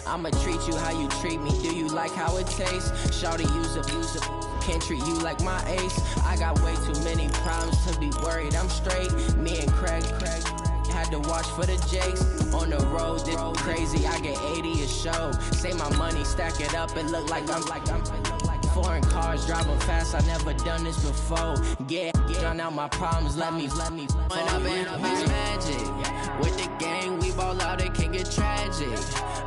I'ma treat you how you treat me. Do you like how it tastes? Shawty, use a can't treat you like my ace. I got way too many problems to be worried. I'm straight. Me and Craig had to watch for the Jakes. On the road, this crazy. I get 80 a show. Say my money, stack it up, and look like I'm foreign cars driving fast. I never done this before. Get drown out my problems. Let me. When I've been magic with the gang, we ball out. It can get tragic.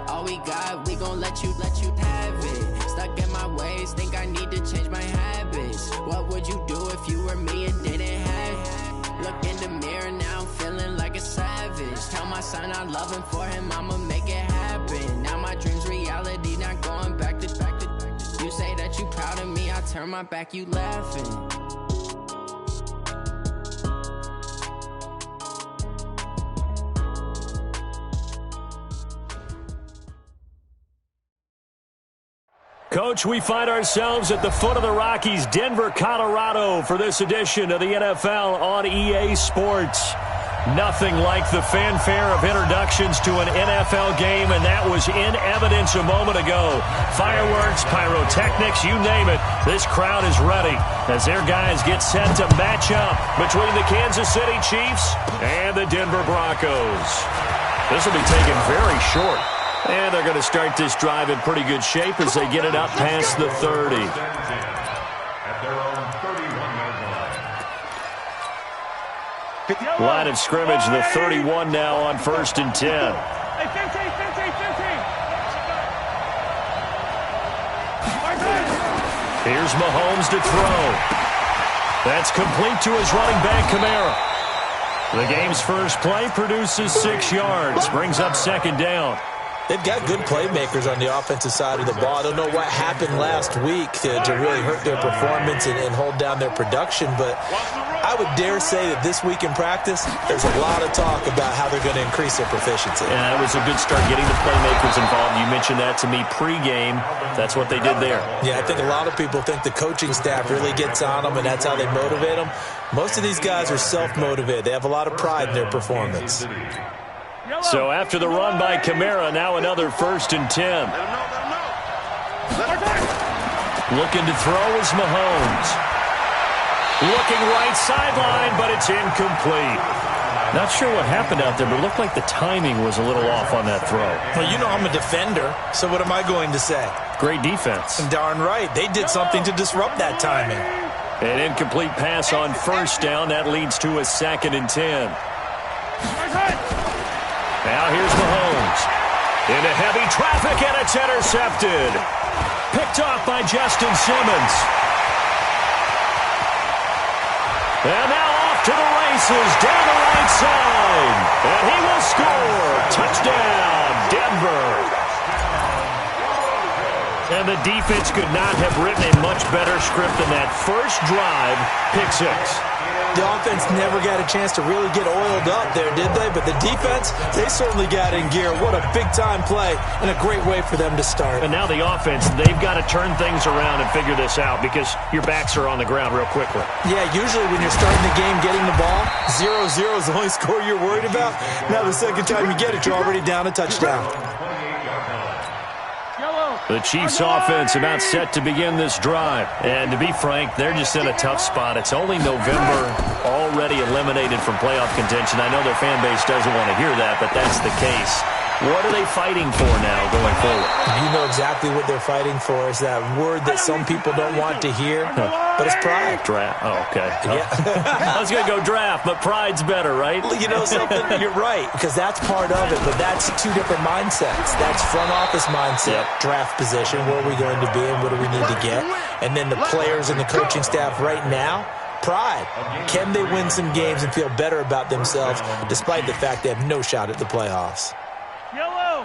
All we got, we gon' let you have it. Stuck in my ways, think I need to change my habits. What would you do if you were me and didn't have it? Look in the mirror now, I'm feeling like a savage. Tell my son I love him, for him I'ma make it happen. Now my dream's reality, not going back to. You say that you proud of me, I turn my back, you laughing. Coach, we find ourselves at the foot of the Rockies, Denver, Colorado, for this edition of the NFL on EA Sports. Nothing like the fanfare of introductions to an NFL game, and that was in evidence a moment ago. Fireworks, pyrotechnics, you name it. This crowd is ready as their guys get set to match up between the Kansas City Chiefs and the Denver Broncos. This will be taken very short. And they're going to start this drive in pretty good shape as they get it up past the 30. Line of scrimmage, the 31 now on 1st and 10. Here's Mahomes to throw. That's complete to his running back, Kamara. The game's first play produces 6 yards, brings up 2nd down. They've got good playmakers on the offensive side of the ball. I don't know what happened last week to really hurt their performance and hold down their production, but I would dare say that this week in practice, there's a lot of talk about how they're going to increase their proficiency. Yeah, it was a good start getting the playmakers involved. You mentioned that to me pregame. That's what they did there. Yeah, I think a lot of people think the coaching staff really gets on them, and that's how they motivate them. Most of these guys are self-motivated. They have a lot of pride in their performance. So after the run by Kamara, now another 1st and 10. Looking to throw is Mahomes. Looking right sideline, but it's incomplete. Not sure what happened out there, but it looked like the timing was a little off on that throw. Well, you know I'm a defender, so what am I going to say? Great defense. And darn right. They did something to disrupt that timing. An incomplete pass on 1st down. That leads to a 2nd and 10. Now here's Mahomes. Into heavy traffic, and it's intercepted. Picked off by Justin Simmons. And now off to the races, down the right side. And he will score. Touchdown, Denver. And the defense could not have written a much better script than that first drive, pick 6. The offense never got a chance to really get oiled up there, did they? But the defense, they certainly got in gear. What a big-time play and a great way for them to start. And now the offense, they've got to turn things around and figure this out because your backs are on the ground real quickly. Yeah, usually when you're starting the game getting the ball, 0-0 is the only score you're worried about. Now the second time you get it, you're already down a touchdown. The Chiefs offense about set to begin this drive. And to be frank, they're just in a tough spot. It's only November, already eliminated from playoff contention. I know their fan base doesn't want to hear that, but that's the case. What are they fighting for now going forward? You know exactly what they're fighting for. Is that word that some people don't want to hear, but it's pride. Draft. Oh, okay. Yeah. I was going to go draft, but pride's better, right? You know something? You're right, because that's part of it, but that's 2 different mindsets. That's front office mindset, draft position, where are we going to be and what do we need to get? And then the players and the coaching staff right now, pride. Can they win some games and feel better about themselves despite the fact they have no shot at the playoffs? Yellow.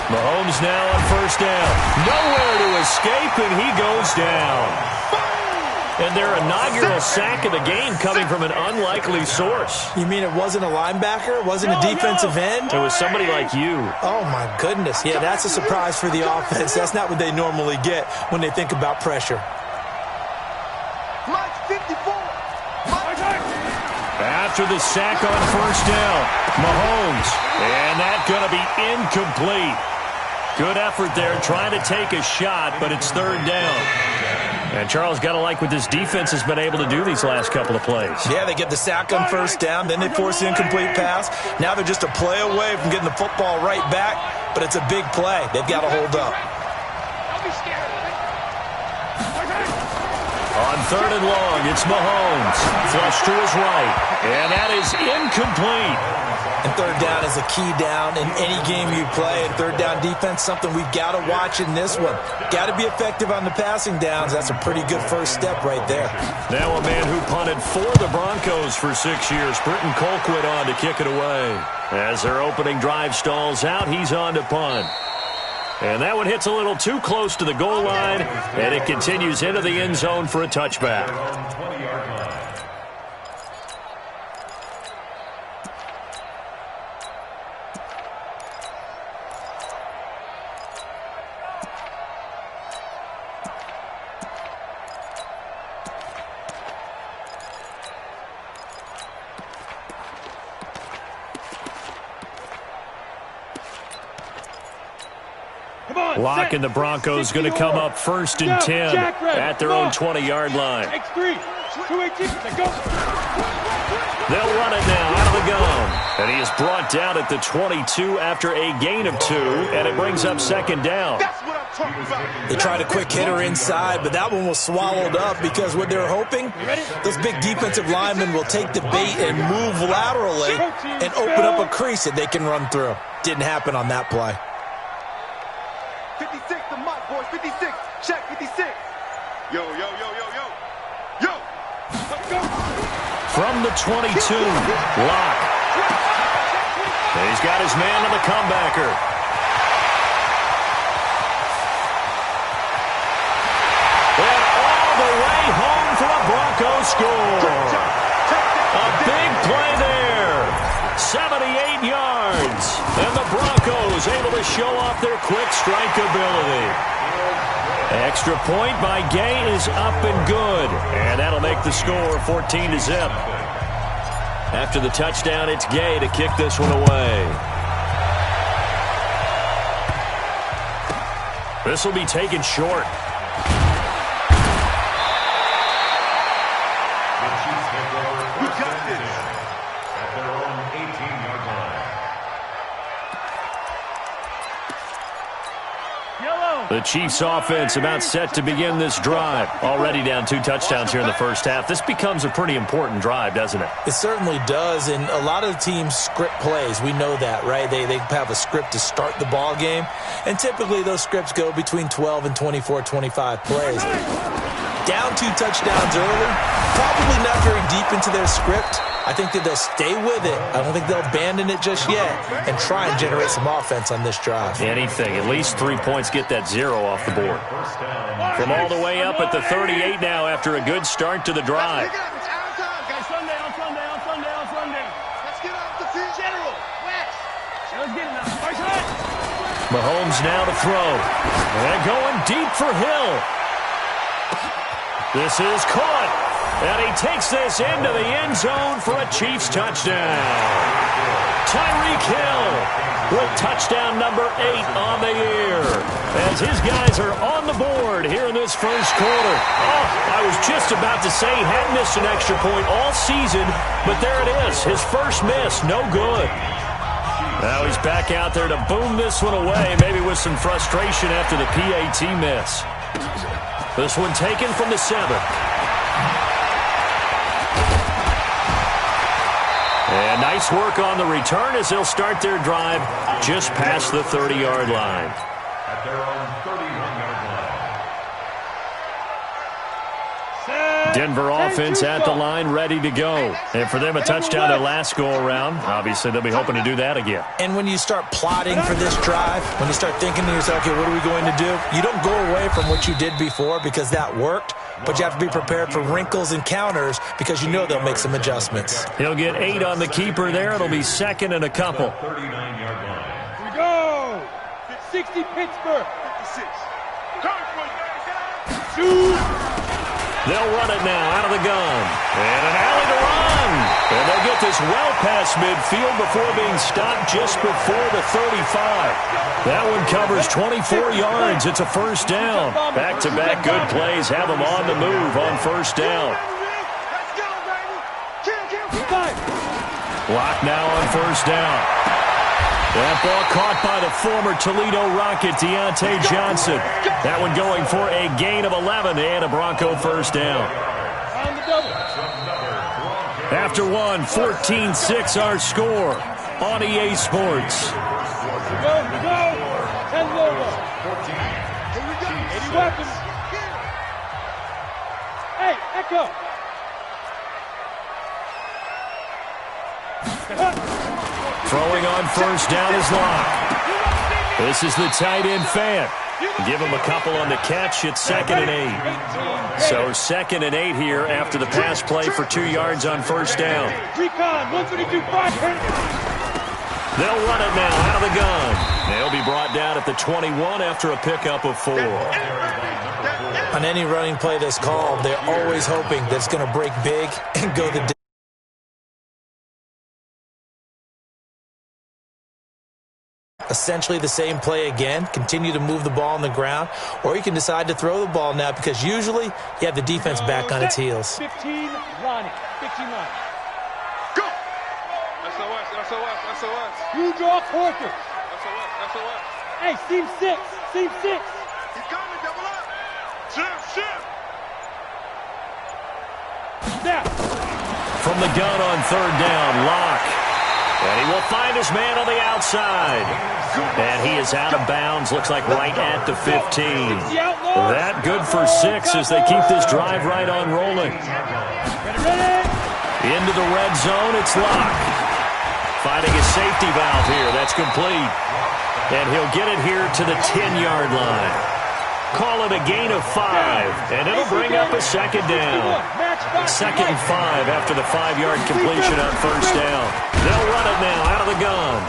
Mahomes now on 1st down. Nowhere to escape, and he goes down. And their inaugural sack of the game coming from an unlikely source. You mean it wasn't a linebacker? It wasn't a defensive end? It was somebody like you. Oh, my goodness. Yeah, that's a surprise for the offense. That's not what they normally get when they think about pressure. after the sack on first down. Mahomes. And that's going to be incomplete. Good effort there trying to take a shot, but it's third down. And Charles, got to like what this defense has been able to do these last couple of plays. Yeah, they get the sack on first down, then they force the incomplete pass. Now they're just a play away from getting the football right back, but it's a big play. They've got to hold up. On third and long, it's Mahomes. Flush to his right. And that is incomplete. And third down is a key down in any game you play. And third down defense, something we've got to watch in this one. Got to be effective on the passing downs. That's a pretty good first step right there. Now a man who punted for the Broncos for 6 years. Britton Colquitt on to kick it away. As their opening drive stalls out, he's on to punt. And that one hits a little too close to the goal line, and it continues into the end zone for a touchback. Lock and the Broncos going to come up first and 10 at their own 20-yard line. They'll run it now out of the gun. And he is brought down at the 22 after a gain of 2, and it brings up second down. They tried a quick hitter inside, but that one was swallowed up because what they're hoping, those big defensive linemen will take the bait and move laterally and open up a crease that they can run through. Didn't happen on that play. 56, the mic, boys. 56. Check, 56. Yo, yo, yo, yo, yo. Yo. Let's go. From the 22, Lock. And he's got his man on the comebacker. And all the way home for a Broncos score. A big play there. 78 yards. And the Broncos able to show off their quick strike ability. Extra point by Gay is up and good. And that'll make the score 14-0. After the touchdown, it's Gay to kick this one away. This will be taken short. The Chiefs offense about set to begin this drive. Already down 2 touchdowns here in the first half. This becomes a pretty important drive, doesn't it? It certainly does, and a lot of the teams script plays. We know that, right? They have a script to start the ball game, and typically those scripts go between 12 and 24, 25 plays. Down 2 touchdowns early, probably not very deep into their script. I think that they'll stay with it. I don't think they'll abandon it just yet and try and generate some offense on this drive. Anything. At least 3 points, get that 0 off the board. From all the way up at the 38 now after a good start to the drive. Mahomes now to throw. And going deep for Hill. This is caught. And he takes this into the end zone for a Chiefs touchdown. Tyreek Hill with touchdown number 8 on the year. As his guys are on the board here in this first quarter. Oh, I was just about to say he hadn't missed an extra point all season, but there it is. His first miss, no good. Now he's back out there to boom this one away, maybe with some frustration after the PAT miss. This one taken from the 7. And nice work on the return as they'll start their drive just past the 30-yard line. At their own 31-yard line. Denver offense at the line, ready to go. And for them, a touchdown their last go-around. Obviously, they'll be hoping to do that again. And when you start plotting for this drive, when you start thinking to yourself, okay, what are we going to do? You don't go away from what you did before because that worked. But you have to be prepared for wrinkles and counters because you know they'll make some adjustments. He'll get 8 on the keeper there. It'll be second and a couple. 39-yard line. Here we go. 60 Pittsburgh. 56. They'll run it now out of the gun. And an alley to run. And they'll get this well past midfield before being stopped just before the 35. That one covers 24 yards. It's a first down. Back-to-back good plays have them on the move on first down. Lock now on first down. That ball caught by the former Toledo Rocket, Deontay Johnson. That one going for a gain of 11 and a Bronco first down. After one, 14-6 our score on EA Sports. Go. 10 logo. Here we go. 80 weapons. Hey, Echo. Throwing on first down is Locke. This is the tight end Fant. Give him a couple on the catch. It's 2nd and 8. So 2nd and 8 here after the pass play for 2 yards on first down. Recon, 132, 5. They'll run it now out of the gun. They'll be brought down at the 21 after a pickup of 4. On any running play that's called, they're always hoping that it's going to break big and go the distance. Essentially the same play again, continue to move the ball on the ground, or you can decide to throw the ball now because usually you have the defense back on its heels. 15 Ronnie. 15 Ronnie. Go! SOS. You draw Corker. SOS. Hey, seam 6. He's coming, double up. Shift. Snap. From the gun on third down, Locke. And he will find his man on the outside. And he is out of bounds, looks like right at the 15. That good for 6 as they keep this drive right on rolling. Into the red zone, it's Locke. Finding his safety valve here, that's complete. And he'll get it here to the 10-yard line. Call it a gain of 5, and it'll bring up a second down. 2nd and 5 after the 5-yard completion on first down. They'll run it now out of the gun.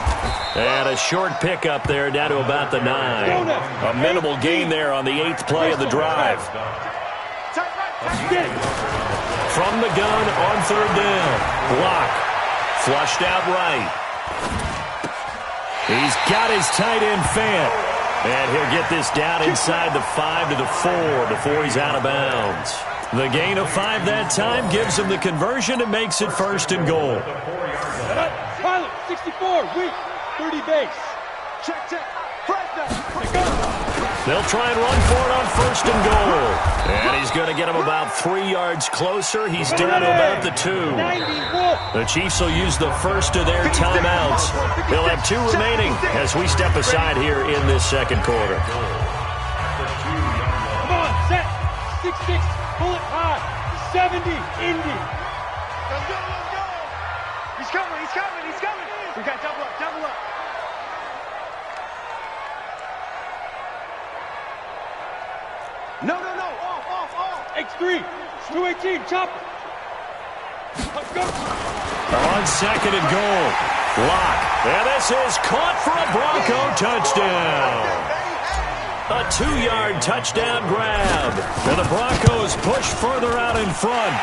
And a short pickup there down to about the 9. A minimal gain there on the 8th play of the drive. From the gun on third down. Block. Flushed out right. He's got his tight end Fant. And he'll get this down inside the 5 to the 4 before he's out of bounds. The gain of 5 that time gives him the conversion and makes it first and goal. Pilot, 64, weak, 30 base. Check. They'll try and run for it on first and goal. And he's going to get him about 3 yards closer. He's down to about the 2. The Chiefs will use the first of their timeouts. They'll have 2 remaining as we step aside here in this second quarter. Come on, set. 6-6, pull it high. 70, Indy. Let's go. He's coming. We got double up. No. Off. X3, 218, chopper. Let's go. On 2nd and goal. Locke. And this is caught for a Bronco touchdown. A 2-yard touchdown grab. And the Broncos push further out in front.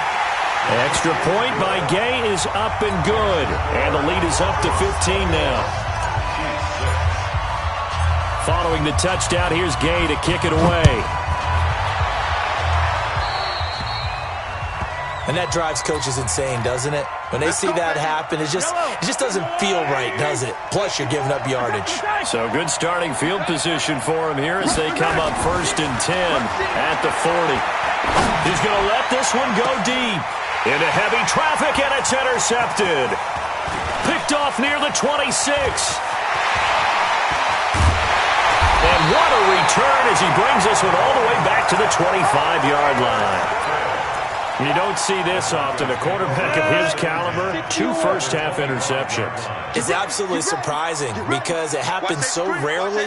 Extra point by Gay is up and good. And the lead is up to 15 now. Following the touchdown, here's Gay to kick it away. And that drives coaches insane, doesn't it? When they see that happen, it just doesn't feel right, does it? Plus, you're giving up yardage. So good starting field position for him here as they come up 1st and 10 at the 40. He's going to let this one go deep. Into heavy traffic, and it's intercepted. Picked off near the 26. And what a return as he brings this one all the way back to the 25-yard line. You don't see this often. A quarterback of his caliber, 2 first-half interceptions. It's absolutely surprising because it happens so rarely.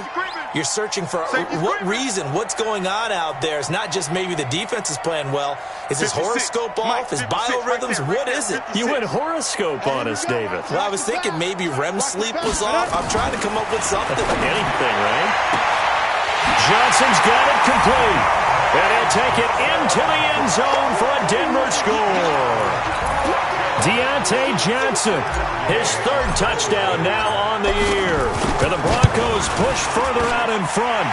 You're searching for what reason, what's going on out there. It's not just maybe the defense is playing well. Is his horoscope off? His biorhythms? What is it? You went horoscope on us, David. Well, I was thinking maybe REM sleep was off. I'm trying to come up with something. Anything, right? Johnson's got it complete. And he'll take it into the end zone for a Denver score. Deontay Johnson, his third touchdown now on the year. And the Broncos push further out in front.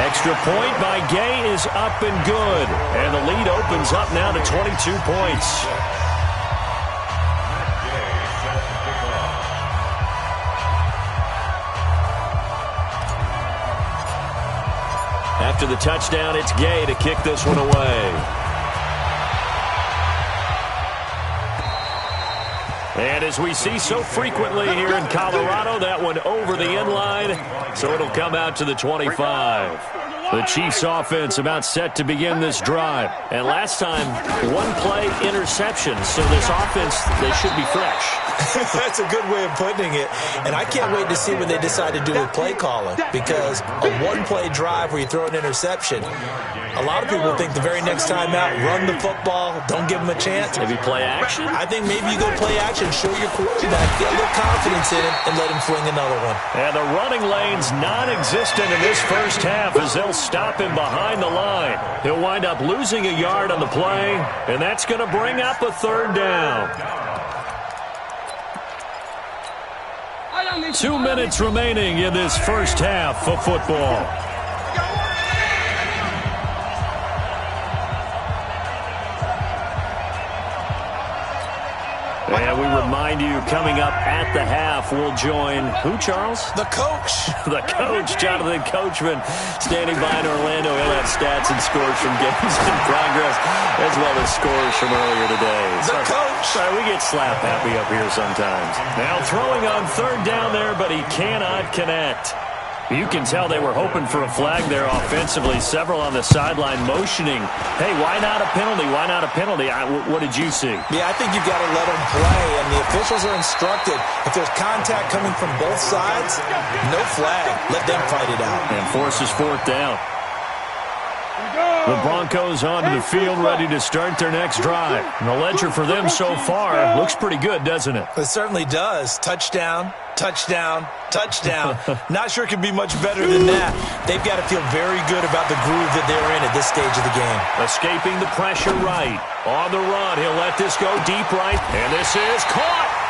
Extra point by Gay is up and good. And the lead opens up now to 22 points. After the touchdown, it's Gay to kick this one away. And as we see so frequently here in Colorado, that one over the end line, so it'll come out to the 25. The Chiefs offense about set to begin this drive. And last time, one play interception, so this offense, they should be fresh. That's a good way of putting it. And I can't wait to see what they decide to do with play calling, because a one-play drive where you throw an interception, a lot of people think the very next time out, run the football, don't give them a chance. Maybe play action? I think maybe you go play action, show your quarterback, get a little confidence in him, and let him fling another one. And the running lane's non-existent in this first half as they'll stop him behind the line. He'll wind up losing a yard on the play, and that's going to bring up a third down. 2 minutes remaining in this first half of football. And we remind you, coming up at the half, we'll join who, Charles? The coach. The coach, Jonathan Coachman, standing by in Orlando. He'll have stats and scores from games in progress, as well as scores from earlier today. The coach. Sorry, we get slap happy up here sometimes. Now throwing on third down there, but he cannot connect. You can tell they were hoping for a flag there offensively. Several on the sideline motioning, hey, why not a penalty? Why not a penalty? What did you see? Yeah, I think you've got to let them play, and the officials are instructed. If there's contact coming from both sides, no flag. Let them fight it out. And forces fourth down. The Broncos onto the field, ready to start their next drive. And the ledger for them so far looks pretty good, doesn't it? It certainly does. Touchdown, touchdown, touchdown. Not sure it can be much better than that. They've got to feel very good about the groove that they're in at this stage of the game. Escaping the pressure right. On the run, he'll let this go deep right. And this is caught.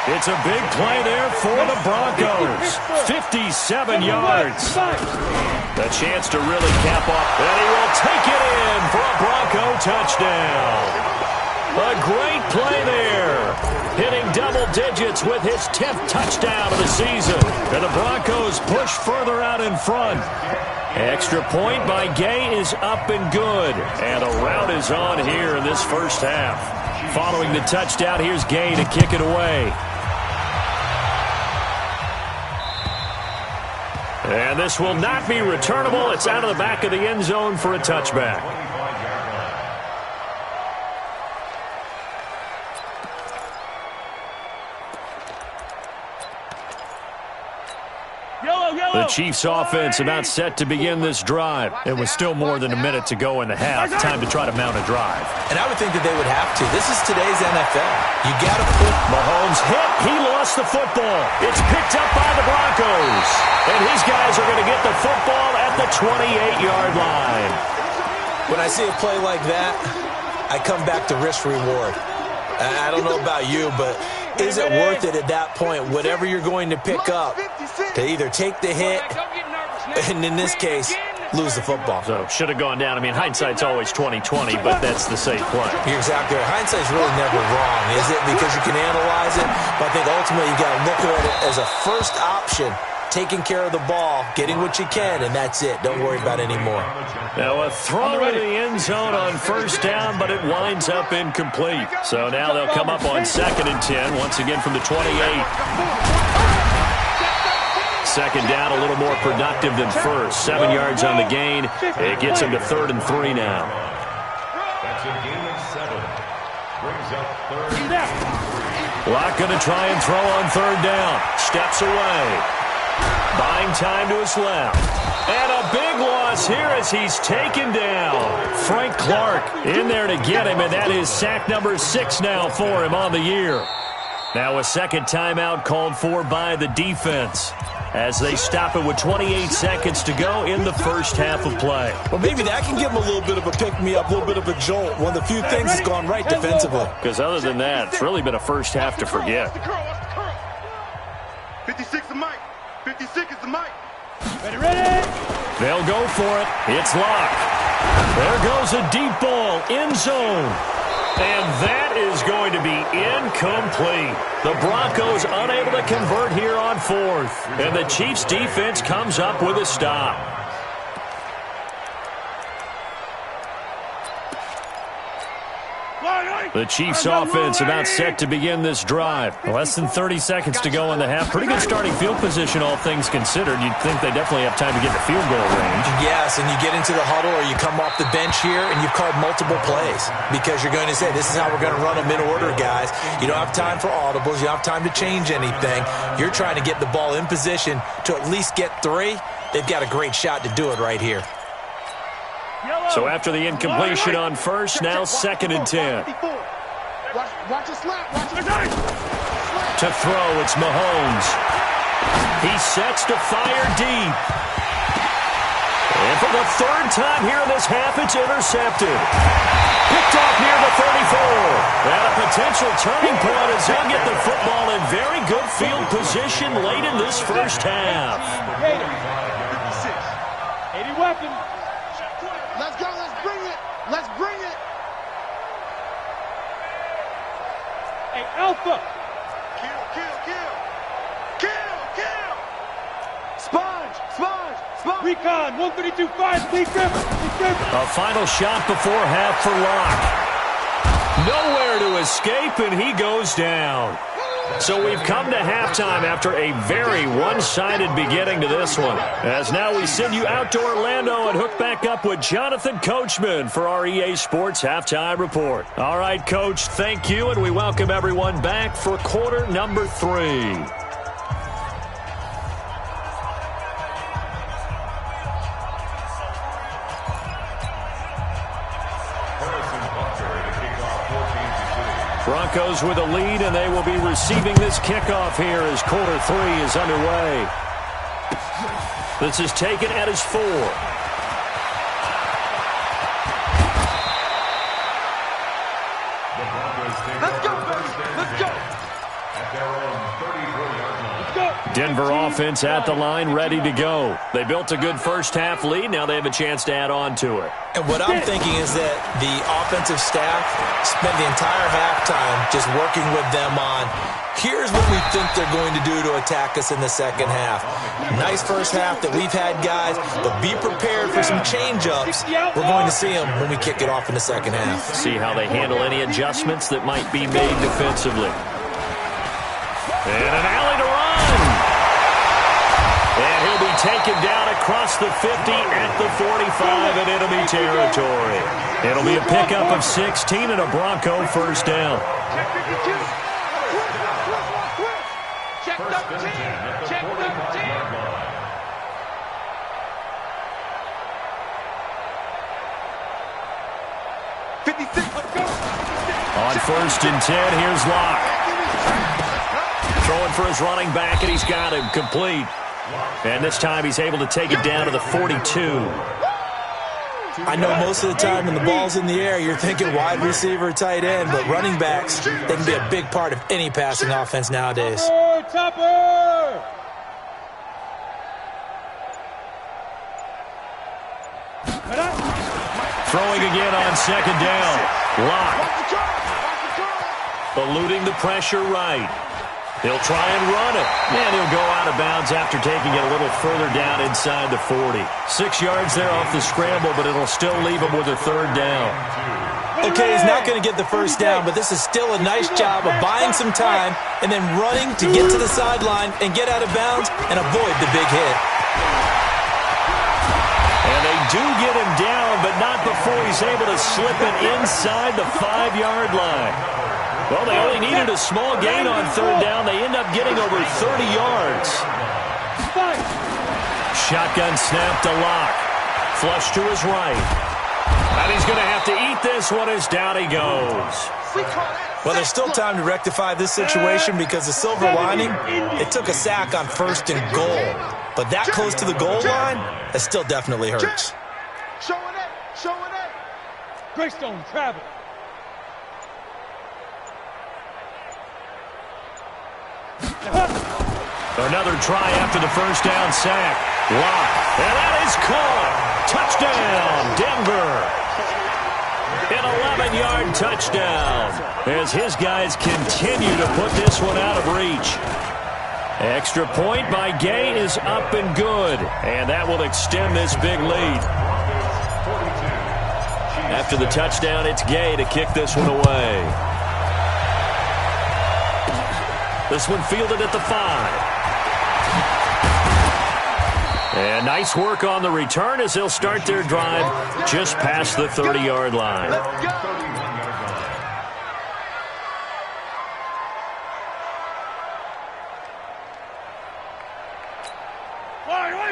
It's a big play there for the Broncos. 57 yards. A chance to really cap off. And he will take it in for a Bronco touchdown. A great play there. Hitting double digits with his 10th touchdown of the season. And the Broncos push further out in front. Extra point by Gay is up and good. And a rout is on here in this first half. Following the touchdown, here's Gay to kick it away. And this will not be returnable. It's out of the back of the end zone for a touchback. The Chiefs offense about set to begin this drive. It was still more than a minute to go in the half. Time to try to mount a drive. And I would think that they would have to. This is today's NFL. You got to put... Mahomes hit. He lost the football. It's picked up by the Broncos. And his guys are going to get the football at the 28-yard line. When I see a play like that, I come back to risk-reward. I don't know about you, but is it worth it at that point, whatever you're going to pick up, to either take the hit, and in this case, lose the football? So, should have gone down. I mean, hindsight's always 20/20, but that's the safe play. You're exactly right. Hindsight's really never wrong, is it? Because you can analyze it, but I think ultimately you got to look at it as a first option, taking care of the ball, getting what you can, and that's it. Don't worry about any more. Now a throw in the end zone on first down, but it winds up incomplete. So now they'll come up on 2nd and 10, once again from the 28. Second down, a little more productive than first. 7 yards on the gain. It gets them to 3rd and 3 now. That's a gain of 7. Brings up 3rd. Locke going to try and throw on 3rd down. Steps away. Buying time to his left. And a big loss here as he's taken down. Frank Clark in there to get him, and that is sack number 6 now for him on the year. Now a second timeout called for by the defense. as they stop it with 28 seconds to go in the first half of play. Well, maybe that can give them a little bit of a pick-me-up, a little bit of a jolt. One of the few things that's gone right defensively. Because other than that, it's really been a first half to forget. 56 is Mike. 56 is the Mike. Ready. They'll go for it. It's Locke. There goes a deep ball, end zone. And that is going to be incomplete. The Broncos unable to convert here on fourth. And the Chiefs defense comes up with a stop. The Chiefs offense about set to begin this drive. Less than 30 seconds to go in the half. Pretty good starting field position, all things considered. You'd think they definitely have time to get to field goal range. Yes, and you get into the huddle or you come off the bench here and you've called multiple plays because you're going to say, this is how we're going to run them in order, guys. You don't have time for audibles. You don't have time to change anything. You're trying to get the ball in position to at least get 3. They've got a great shot to do it right here. So after the incompletion on first, now 2nd and 10. Watch it slap. To throw, it's Mahomes. He sets to fire deep. And for the 3rd time here in this half, it's intercepted. Picked off near the 34. And a potential turning point as he'll get the football in very good field position late in this first half. 80 weapons. Let's go. Let's bring it. Let's bring it. Hey, Alpha. Kill. Sponge. Recon, 132-5, Lee Griffin. A final shot before half for Locke. Nowhere to escape, and he goes down. So we've come to halftime after a very one-sided beginning to this one. As now we send you out to Orlando and hook back up with Jonathan Coachman for our EA Sports Halftime Report. All right, Coach, thank you, and we welcome everyone back for quarter number 3. Broncos with a lead, and they will be receiving this kickoff here as quarter 3 is underway. This is taken at his 4. Let's go, baby. Let's go. At their own 34-yard line. Denver offense at the line, ready to go. They built a good first half lead. Now they have a chance to add on to it. And what I'm thinking is that the offensive staff spent the entire halftime just working with them on, here's what we think they're going to do to attack us in the second half. Nice first half that we've had, guys, but be prepared for some change-ups. We're going to see them when we kick it off in the second half. See how they handle any adjustments that might be made defensively. And an alley to run. And he'll be taken down across the 50 at the 45 in enemy territory. It'll be a pickup of 16 and a Bronco first down. Check 13. Check 13. On 1st and 10, here's Locke. Throwing for his running back, and he's got him complete. And this time he's able to take it down to the 42. I know most of the time when the ball's in the air, you're thinking wide receiver, tight end, but running backs, they can be a big part of any passing offense nowadays. Topper! Throwing again on 2nd down. Locke. Eluding the pressure right. He'll try and run it. And he'll go out of bounds after taking it a little further down inside the 40. 6 yards there off the scramble, but it'll still leave him with a 3rd down. Okay, he's not going to get the first down, but this is still a nice job of buying some time and then running to get to the sideline and get out of bounds and avoid the big hit. And they do get him down, but not before he's able to slip it inside the 5-yard line. Well, they only needed a small gain on 3rd down. They end up getting over 30 yards. Shotgun snap to Locke. Flush to his right. And he's going to have to eat this one as down he goes. Well, there's still time to rectify this situation because the silver lining, it took a sack on 1st and goal. But that close to the goal line, that still definitely hurts. Showing it. Greystone travel. Another try after the first down sack. Lock. And that is caught. Touchdown, Denver. An 11-yard touchdown as his guys continue to put this one out of reach. Extra point by Gay is up and good, and that will extend this big lead. After the touchdown, it's Gay to kick this one away. This one fielded at the 5. And nice work on the return as they'll start their drive just past the 30-yard line.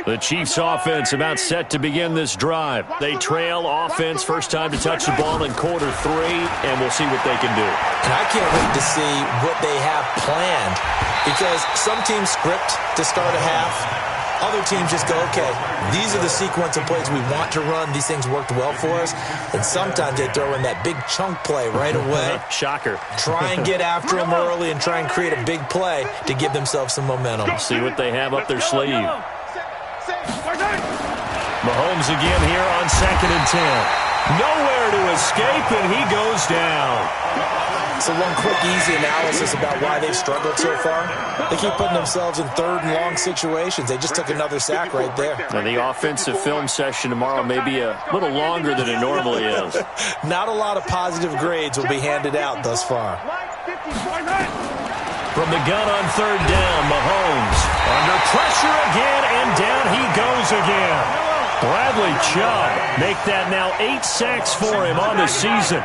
The Chiefs offense about set to begin this drive. They trail offense first time to touch the ball in quarter 3, and we'll see what they can do. And I can't wait to see what they have planned because some teams script to start a half. Other teams just go, okay, these are the sequence of plays we want to run. These things worked well for us. And sometimes they throw in that big chunk play right away. Shocker. Try and get after them early and try and create a big play to give themselves some momentum. See what they have up their sleeve. Mahomes again here on 2nd and 10. Nowhere to escape, and he goes down. So one quick, easy analysis about why they've struggled so far. They keep putting themselves in 3rd and long situations. They just took another sack right there. And the offensive film session tomorrow may be a little longer than it normally is. Not a lot of positive grades will be handed out thus far. From the gun on 3rd down, Mahomes under pressure again, and down he goes again. Bradley Chubb make that now 8 sacks for him on the season.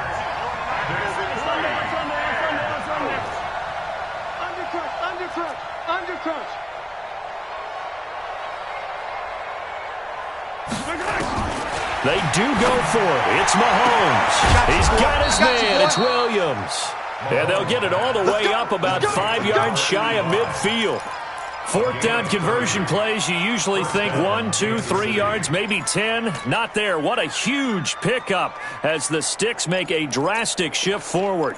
They do go for it. It's Mahomes. He's got his man. It's Williams. And they'll get it all the way up about 5 yards shy of midfield. 4th down conversion plays, you usually think 1, 2, 3 yards, maybe 10. Not there. What a huge pickup as the Sticks make a drastic shift forward.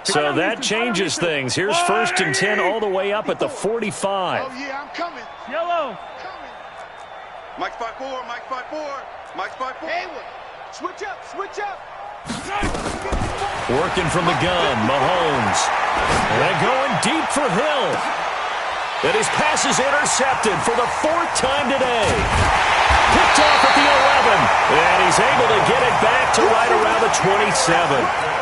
So that changes things. Here's 1st and 10 all the way up at the 45. Oh, yeah, I'm coming. Yellow. Mike's 5-4, Mike's 5-4, Mike's 5-4. Hayward, switch up. Working from the gun, Mahomes. And going deep for Hill. And his pass is intercepted for the 4th time today. Picked off at the 11. And he's able to get it back to right around the 27.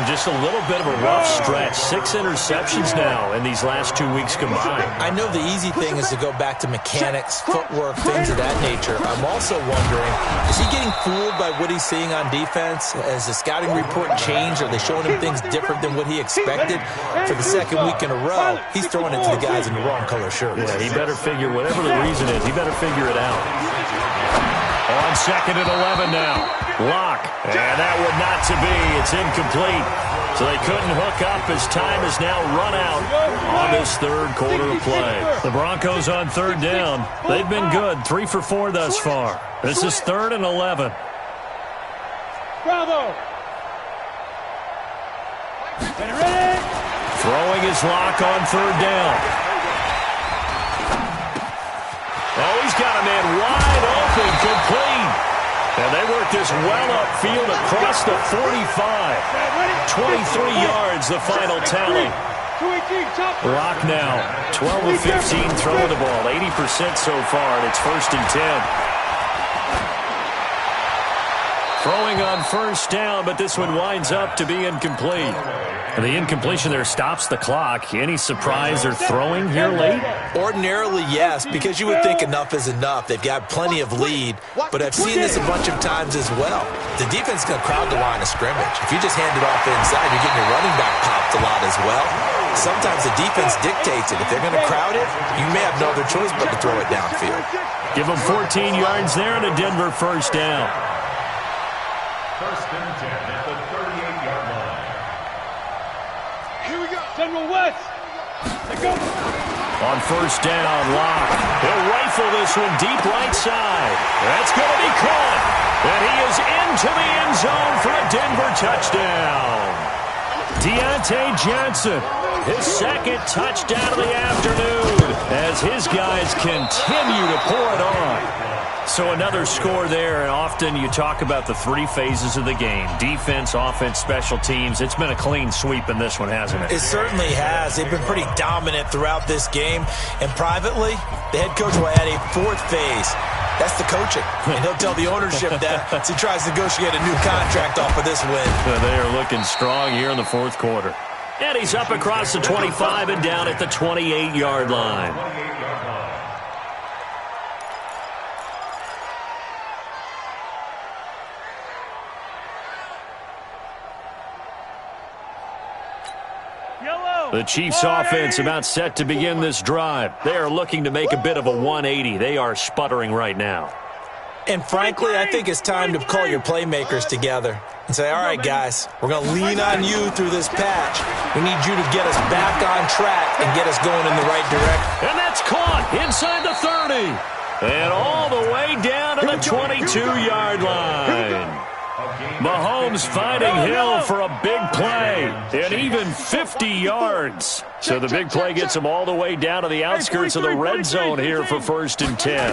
Just a little bit of a rough stretch. 6 interceptions now in these last 2 weeks combined. I know the easy thing is to go back to mechanics, footwork, things of that nature. I'm also wondering, is he getting fooled by what he's seeing on defense? Has the scouting report changed? Are they showing him things different than what he expected? For the 2nd week in a row, he's throwing it to the guys in the wrong color shirts. Yeah, he better figure, whatever the reason is, he better figure it out. On 2nd and 11 now. Lock. And that would not to be. It's incomplete. So they couldn't hook up as time is now run out on this 3rd quarter of play. The Broncos on 3rd down. They've been good. 3 for 4 thus far. This is 3rd and 11. Bravo. Ready. Throwing his Lock on 3rd down. Oh, he's got a man wide open, complete. And they work this well upfield across the 45. 23 yards, the final tally. Lock now, 12 of 15 throwing the ball, 80% so far, and it's 1st and 10. Throwing on 1st down, but this one winds up to be incomplete. And the incompletion there stops the clock. Any surprise or throwing here late? Ordinarily, yes, because you would think enough is enough. They've got plenty of lead, but I've seen this a bunch of times as well. The defense can crowd the line of scrimmage. If you just hand it off inside, you're getting your running back popped a lot as well. Sometimes the defense dictates it. If they're going to crowd it, you may have no other choice but to throw it downfield. Give them 14 yards there and a Denver 1st down. 1st and 10 at the 38-yard line. General West. Let's go. On first down, Locke. He'll rifle this one deep right side. That's going to be caught. And he is into the end zone for a Denver touchdown. Deontay Johnson, his second touchdown of the afternoon as his guys continue to pour it on. So another score there, and often you talk about the three phases of the game. Defense, offense, special teams. It's been a clean sweep in this one, hasn't it? It certainly has. They've been pretty dominant throughout this game. And privately, the head coach will add a fourth phase. That's the coaching. And he'll tell the ownership that as he tries to negotiate a new contract off of this win. They are looking strong here in the fourth quarter. And he's up across the 25 and down at the 28-yard line. The Chiefs offense about set to begin this drive. They are looking to make a bit of a 180. They are sputtering right now. And frankly, I think it's time to call your playmakers together and say, all right, guys, we're going to lean on you through this patch. We need you to get us back on track and get us going in the right direction. And that's caught inside the 30. And all the way down to the 22-yard line. Mahomes finding Hill for a big play, and even 50 yards. So the big play gets him all the way down to the outskirts of the red zone here for 1st and 10.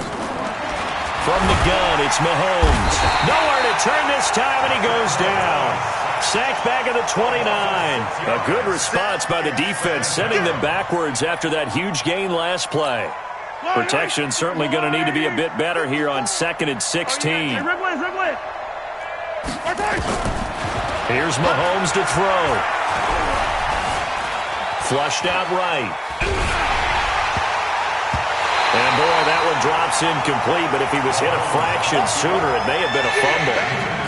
From the gun, it's Mahomes. Nowhere to turn this time, and he goes down. Sacked back at the 29. A good response by the defense, sending them backwards after that huge gain last play. Protection certainly going to need to be a bit better here on 2nd and 16. Here's Mahomes to throw. Flushed out right. And boy, that one drops incomplete, but if he was hit a fraction sooner, it may have been a fumble.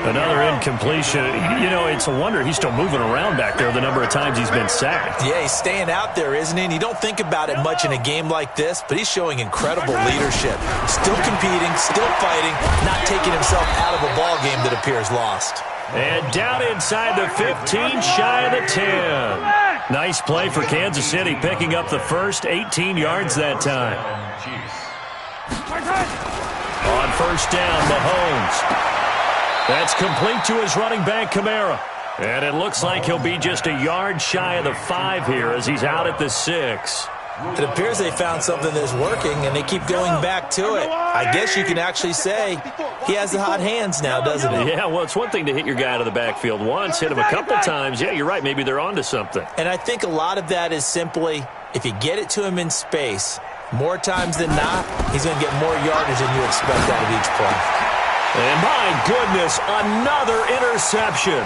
Another incompletion. You know, it's a wonder he's still moving around back there the number of times he's been sacked. Yeah, he's staying out there, isn't he? And you don't think about it much in a game like this, but he's showing incredible leadership. Still competing, still fighting, not taking himself out of a ball game that appears lost. And down inside the 15, shy of the 10. Nice play for Kansas City, picking up the first 18 yards that time. On first down, Mahomes. That's complete to his running back, Kamara. And it looks like he'll be just a yard shy of the 5 here as he's out at the 6. It appears they found something that's working, and they keep going back to it. I guess you can actually say he has the hot hands now, doesn't he? Yeah, well, it's one thing to hit your guy out of the backfield once, hit him a couple times. Yeah, you're right. Maybe they're onto something. And I think a lot of that is simply if you get it to him in space, more times than not, he's going to get more yardage than you expect out of each play. And my goodness, another interception.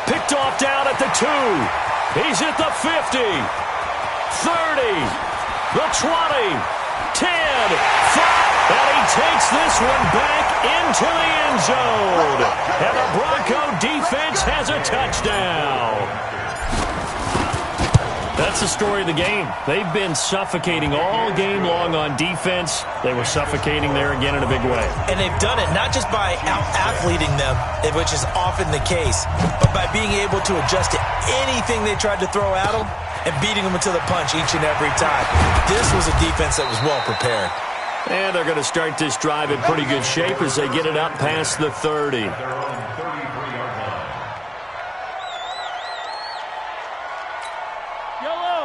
Picked off down at the 2. He's at the 50, 30, the 20, 10, 5. And he takes this one back into the end zone. And the Bronco defense has a touchdown. That's the story of the game. They've been suffocating all game long on defense. They were suffocating there again in a big way. And they've done it not just by out-athleting them, which is often the case, but by being able to adjust to anything they tried to throw at them and beating them into the punch each and every time. This was a defense that was well prepared. And they're going to start this drive in pretty good shape as they get it up past the 30.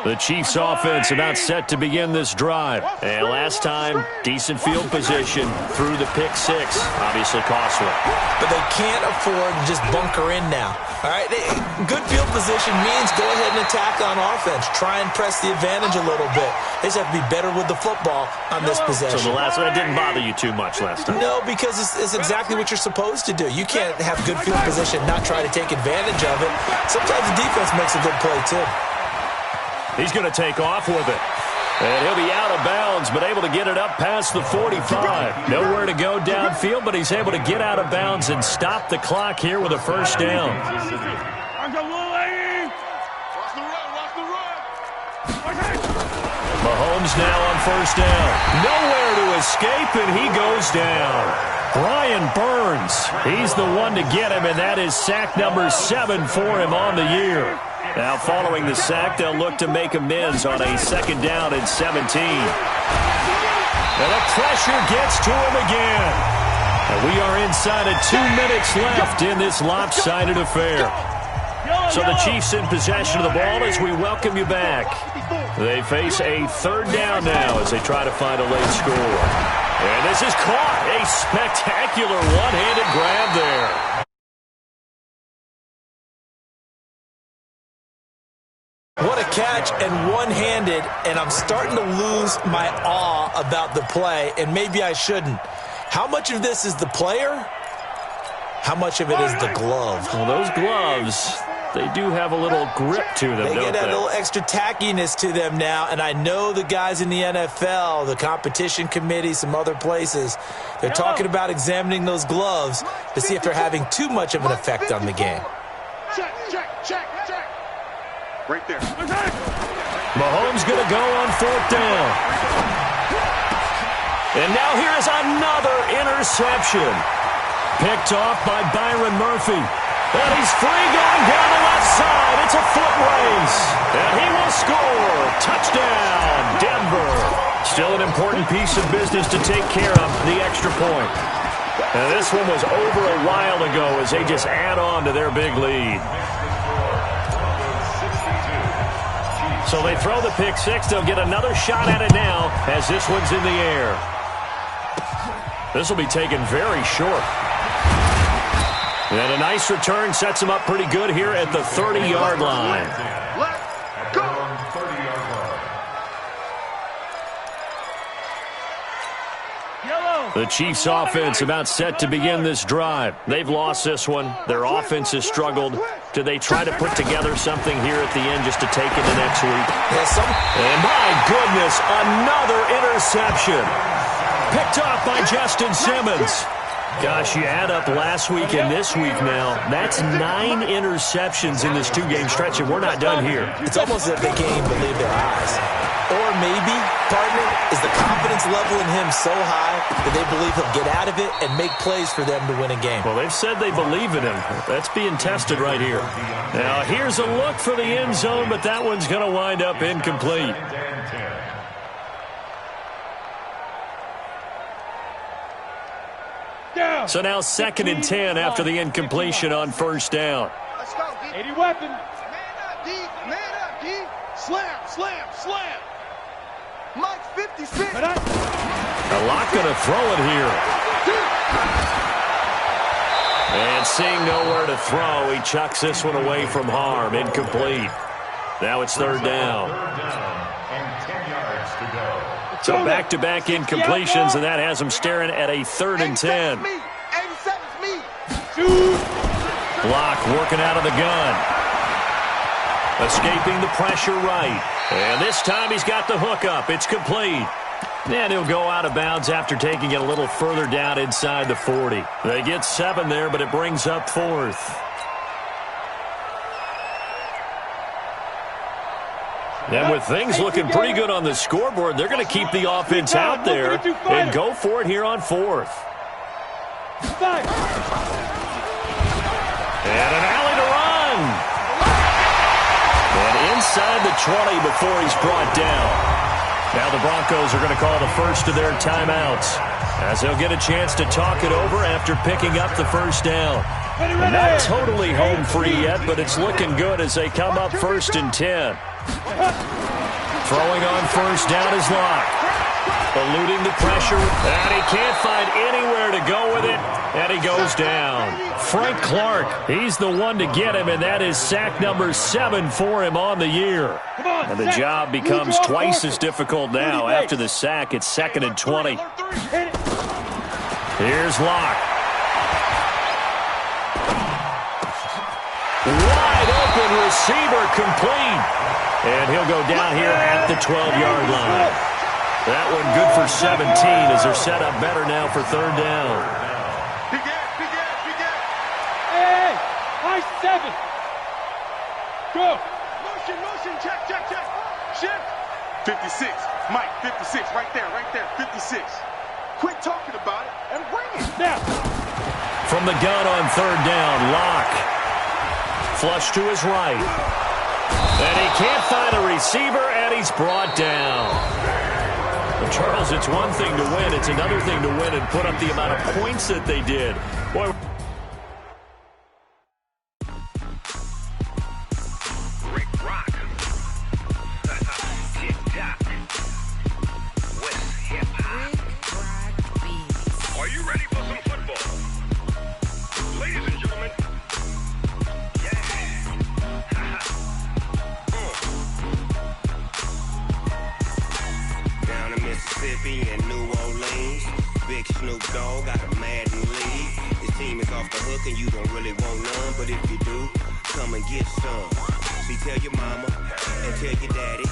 The Chiefs offense about set to begin this drive. And last time, decent field position through the pick 6. Obviously costly. But they can't afford to just bunker in now. All right, good field position means go ahead and attack on offense. Try and press the advantage a little bit. They just have to be better with the football on this possession. So the last one didn't bother you too much last time? No, because it's exactly what you're supposed to do. You can't have good field position and not try to take advantage of it. Sometimes the defense makes a good play, too. He's going to take off with it. And he'll be out of bounds, but able to get it up past the 45. Nowhere to go downfield, but he's able to get out of bounds and stop the clock here with a first down. Mahomes now on first down. Nowhere to escape, and he goes down. Brian Burns, he's the one to get him, and that is sack number 7 for him on the year. Now following the sack, they'll look to make amends on a 2nd down and 17. And the pressure gets to him again. And we are inside of 2 minutes left in this lopsided affair. So the Chiefs in possession of the ball as we welcome you back. They face a 3rd down now as they try to find a late score. And this is caught. A spectacular one-handed grab there. What a catch, and one-handed, and I'm starting to lose my awe about the play, and maybe I shouldn't. How much of this is the player? How much of it is the glove? Well, those gloves, they do have a little grip to them, They don't get they? a little extra tackiness to them now, and I know the guys in the NFL, the competition committee, some other places, they're talking about examining those gloves to see if they're having too much of an effect on the game. Check, check, check, check. Right there. Mahomes going to go on 4th down. And now here is another interception. Picked off by Byron Murphy. And he's free going down the left side. It's a foot race. And he will score. Touchdown, Denver. Still an important piece of business to take care of, the extra point. And this one was over a while ago as they just add on to their big lead. So they throw the pick six. They'll get another shot at it now as this one's in the air. This will be taken very short. And a nice return sets them up pretty good here at the 30-yard line. Let's go. The Chiefs' offense about set to begin this drive. They've lost this one. Their offense has struggled. Do they try to put together something here at the end just to take into next week? And my goodness, another interception. Picked off by Justin Simmons. Gosh, you add up last week and this week now. That's 9 interceptions in this 2-game stretch, and we're not done here. It's almost as if they can't even believe their eyes. Or maybe, partner, is the confidence level in him so high that they believe he'll get out of it and make plays for them to win a game. Well, they've said they believe in him. That's being tested right here. Now, here's a look for the end zone, but that one's going to wind up incomplete. So now 2nd and 10 after the incompletion on 1st down. Let's go, D. 80 weapon. Man up, D. Man up, D. Slam, slam, slam. Mike 56. A lot going to throw it here. And seeing nowhere to throw, he chucks this one away from harm. Incomplete. Now it's 3rd down. And 10 yards to go. So back-to-back incompletions, and that has them staring at a 3rd and 10. 87's me. Block working out of the gun. Escaping the pressure right. And this time he's got the hook up. It's complete. And he'll go out of bounds after taking it a little further down inside the 40. They get 7 there, but it brings up 4th. And with things looking pretty good on the scoreboard, they're going to keep the offense out there and go for it here on 4th. And an alley to run. And inside the 20 before he's brought down. Now the Broncos are going to call the first of their timeouts as they'll get a chance to talk it over after picking up the 1st down. Not totally home free yet, but it's looking good as they come up 1st and 10. Throwing on 1st down is Locke. Eluding the pressure, and he can't find anywhere to go with it, and he goes down. Frank Clark, he's the one to get him, and that is sack number 7 for him on the year. And the job becomes twice as difficult now. After the sack, it's 2nd and 20. Here's Locke. Wide open receiver complete. And he'll go down here at the 12-yard line. That one good for 17 as they're set up better now for 3rd down. Big ass, big ass, big ass. Hey, high 7. Go. Motion, motion, check, check, check. Shift. 56. Mike, 56. Right there, 56. Quit talking about it and bring it. Now. From the gun on 3rd down, Locke. Flush to his right. And he can't find a receiver, and he's brought down. But Charles, it's one thing to win. It's another thing to win and put up the amount of points that they did. Boy. And New Orleans, Big Snoop Dogg got a Madden league. His team is off the hook and you don't really want none, but if you do, come and get some. See, tell your mama and tell your daddy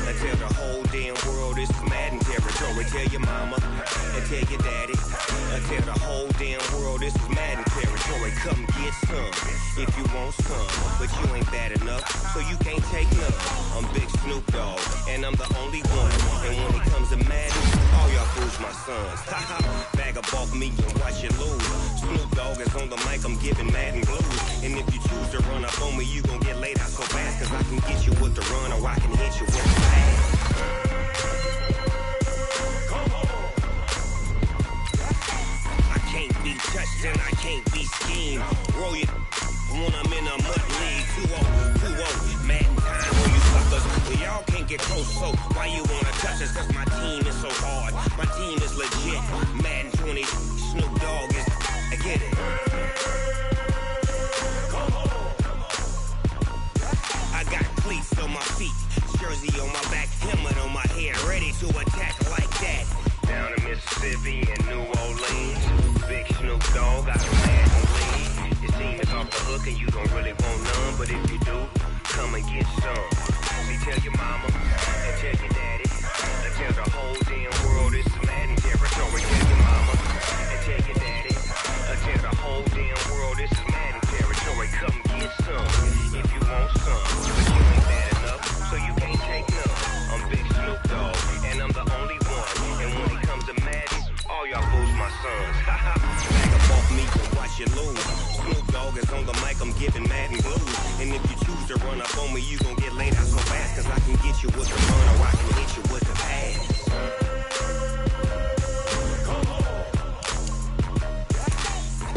and tell the whole damn world this is Madden territory. Tell your mama and tell your daddy and tell the whole damn world this is Madden territory. Come get some if you want some, but you ain't bad enough, so you can't take none. I'm Big Snoop Dogg and I'm the only one, and when it comes to Madden, all y'all fools my sons. Haha, bag up off me and watch you lose. Snoop Dogg is on the mic, I'm giving Madden blues. And if you choose to run up on me, you gon' get laid out so fast, cause I can get you with the run or I can hit you with the pass. Come on. I can't be touched and I can't be schemed. Roll you when I'm in a mud league. 2-0, Madden time when you suckers. Well, y'all can't get close, so why you wanna touch us? Cause my team is so hard. My team is legit. Madden 20, Snoop Dogg is, I get it. Come on. I got cleats on my feet, jersey on my back, helmet on my head, ready to attack like that. Down in Mississippi and New Orleans, Big Snoop Dogg got a Madden league. Your team is off the hook and you don't really want none, but if you do, come and get some. See, tell your mama and tell your daddy and tell the whole damn world this is Madden territory. Tell your mama and tell your daddy and tell the whole damn world this is Madden territory. Come get some if you want some, but you ain't bad enough, so you can't take none. I'm Big Snoop Dogg and I'm the only one, and when it comes to Madden, all y'all fools my sons. Haha, back up off me and watch you lose. Snoop Dogg is on the mic, I'm giving Madden blues. And if you choose to run up on me, you gon' get laid out so fast, cause I can get you with the run or I can hit you with the pass. Come on.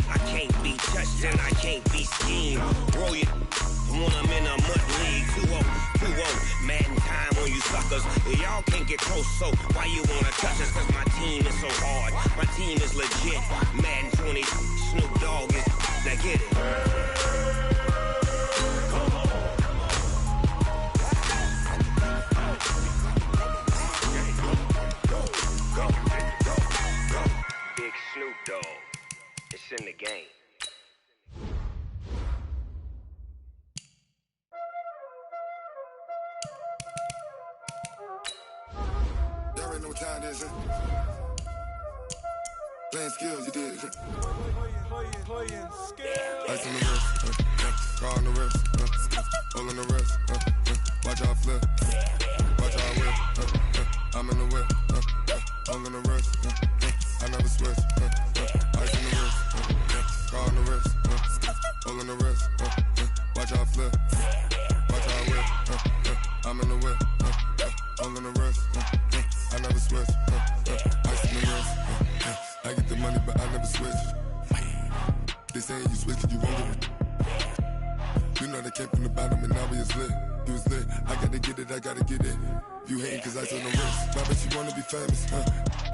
I can't be touched and I can't be schemed. Roll you when I'm in a mud league. 2-0, Madden time on you suckers. Y'all can't get close, so why you wanna touch us? Cause my team is so hard. My team is legit. Madden 20, Snoop Dogg is, now get it. Big Snoop Dogg, it's in the game. Y'all already know what time it is, huh? Playing skills, you did. Playing skills. Ice on the wrist, car on the wrist, hole in the wrist, watch out flip, watch out whip, I'm in the whip, hole in the wrist, I never switch, ice in the wrist, car on the wrist, hole in the wrist, watch out flip, watch out whip, I'm in the whip, hole in the wrist, I never switch, ice in the wrist, I get the money but I never switch. They saying you switch it, you won't get it. You know they came from the bottom and now we is lit. You was lit, I gotta get it, I gotta get it. You hating cause ice on the wrist. Why bet you wanna be famous, huh?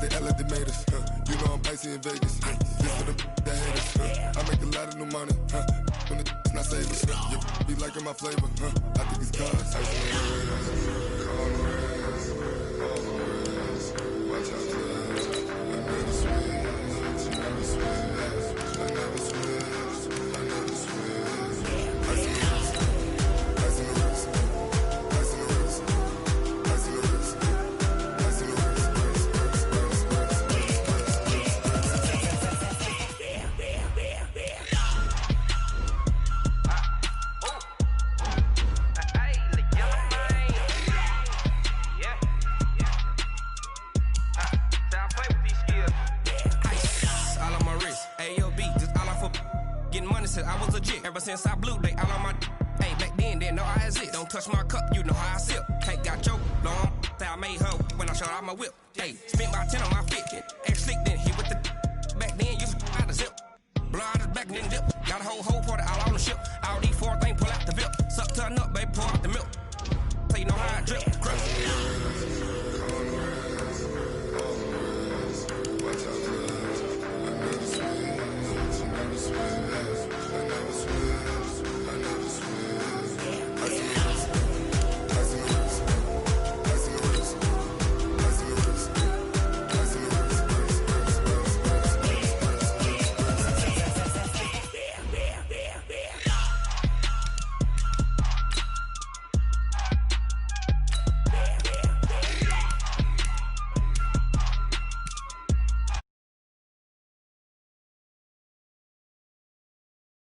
They act like they made us, huh? You know I'm icy in Vegas, huh? This for the that hate us, huh? I make a lot of new money, huh? When the not save us, you be liking my flavor, huh? I think it's cause ice on the wrist, on the wrist, on the wrist. Watch out for that. I never switch, I never switch. I never switch, I never switch. Ice in the wrist, ice in the wrist, ice in the wrist, ice in the wrist, ice in the wrist, Getting money since I was legit. Ever since I blew, they all on my. Hey, back then in, then know I exist. Don't touch my cup, you know how I sip. Can't got your long, say I made her when I showed out my whip. Hey, spent my 10 on my fit. Ex slick, then hit with the back then, you out the zip. Blow out his back, then dip. Got a whole party all on the ship. All these 4 things, pull out the VIP. Suck to a nut, baby, pour out the milk. So you know how I drip.